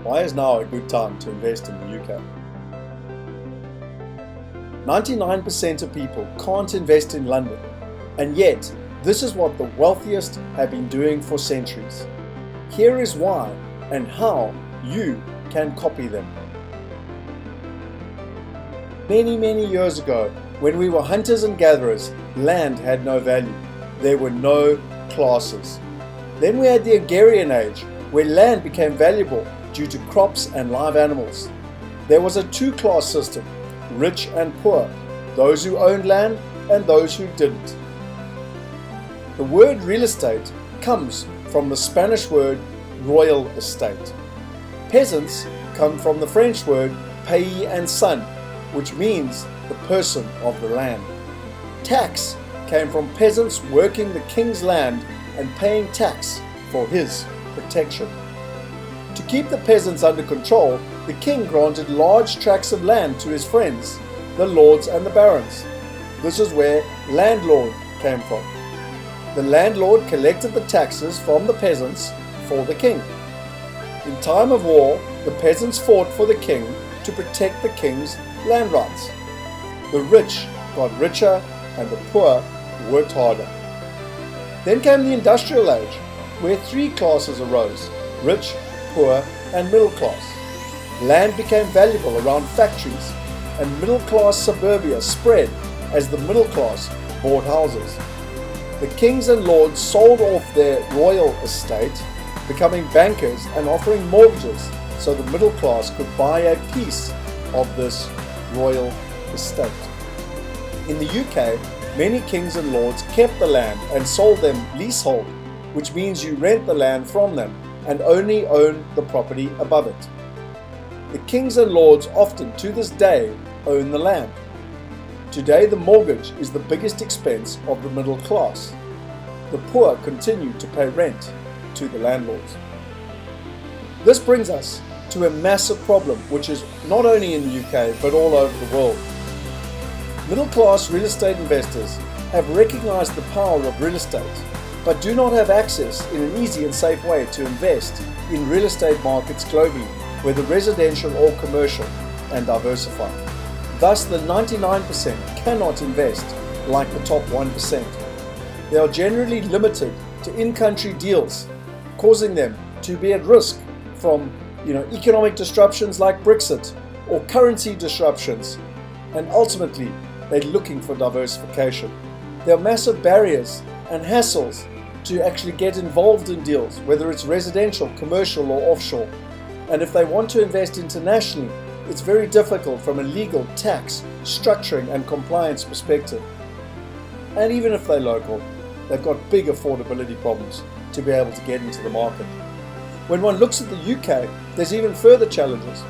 why is now a good time to invest in the UK? 99% of people can't invest in London, and yet this is what the wealthiest have been doing for centuries. Here is why and how you can copy them. Many years ago, when we were hunters and gatherers, land had no value. There were no classes. Then we had the Agrarian Age, where land became valuable due to crops and live animals. There was a two-class system, rich and poor, those who owned land and those who didn't. The word real estate comes from the Spanish word royal estate. Peasants come from the French word pays and son, which means the person of the land. Tax came from peasants working the king's land and paying tax for his protection. To keep the peasants under control, the king granted large tracts of land to his friends, the lords and the barons. This is where landlord came from. The landlord collected the taxes from the peasants for the king. In time of war, the peasants fought for the king to protect the king's land rights. The rich got richer and the poor worked harder. Then came the Industrial Age, where three classes arose: rich, poor, and middle class. Land became valuable around factories, and middle-class suburbia spread as the middle class bought houses. The kings and lords sold off their royal estate, becoming bankers and offering mortgages so the middle class could buy a piece of this royal estate. In the UK, many kings and lords kept the land and sold them leasehold, which means you rent the land from them and only own the property above it. The kings and lords often to this day own the land. Today the mortgage is the biggest expense of the middle class. The poor continue to pay rent to the landlords. This brings us to a massive problem which is not only in the UK but all over the world. Middle class real estate investors have recognized the power of real estate but do not have access in an easy and safe way to invest in real estate markets globally, whether residential or commercial, and diversify. Thus, the 99% cannot invest like the top 1%. They are generally limited to in-country deals, causing them to be at risk from economic disruptions like Brexit or currency disruptions, and ultimately they're looking for diversification. There are massive barriers and hassles to actually get involved in deals, whether it's residential, commercial or offshore. And if they want to invest internationally, it's very difficult from a legal, tax, structuring and compliance perspective. And even if they're local, they've got big affordability problems to be able to get into the market. When one looks at the UK, there's even further challenges.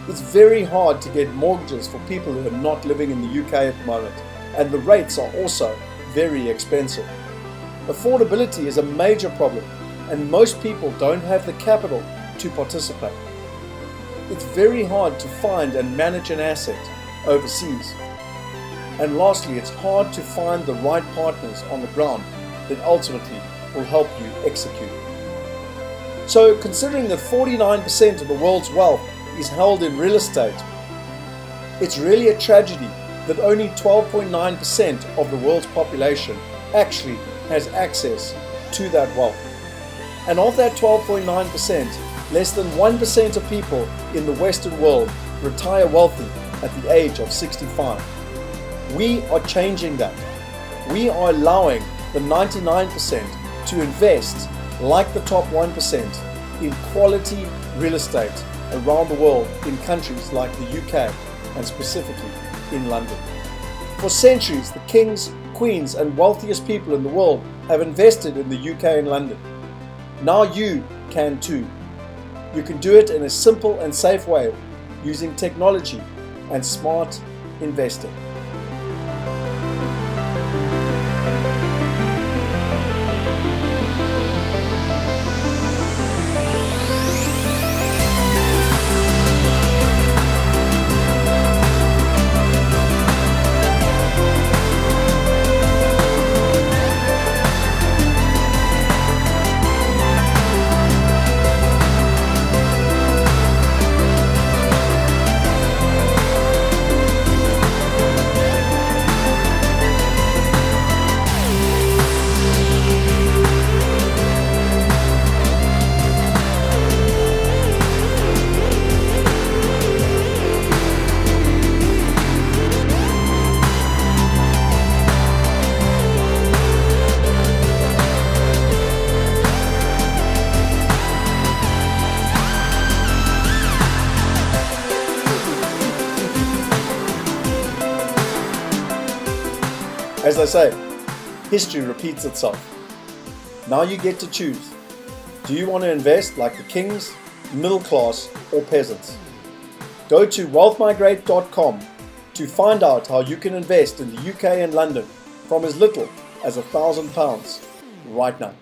It's very hard to get mortgages for people who are not living in the UK at the moment, and the rates are also very expensive. Affordability is a major problem, and most people don't have the capital to participate. It's very hard to find and manage an asset overseas. And lastly, it's hard to find the right partners on the ground that ultimately will help you execute. So considering that 49% of the world's wealth is held in real estate, it's really a tragedy that only 12.9% of the world's population actually has access to that wealth. And of that 12.9%, less than 1% of people in the Western world retire wealthy at the age of 65. We are changing that. We are allowing the 99% to invest like the top 1% in quality real estate around the world in countries like the UK and specifically in London. For centuries, the kings, queens and wealthiest people in the world have invested in the UK and London. Now you can too. You can do it in a simple and safe way using technology and smart investing. As they say, history repeats itself. Now you get to choose. Do you want to invest like the kings, middle class, or peasants? Go to wealthmigrate.com to find out how you can invest in the UK and London from as little as £1,000 right now.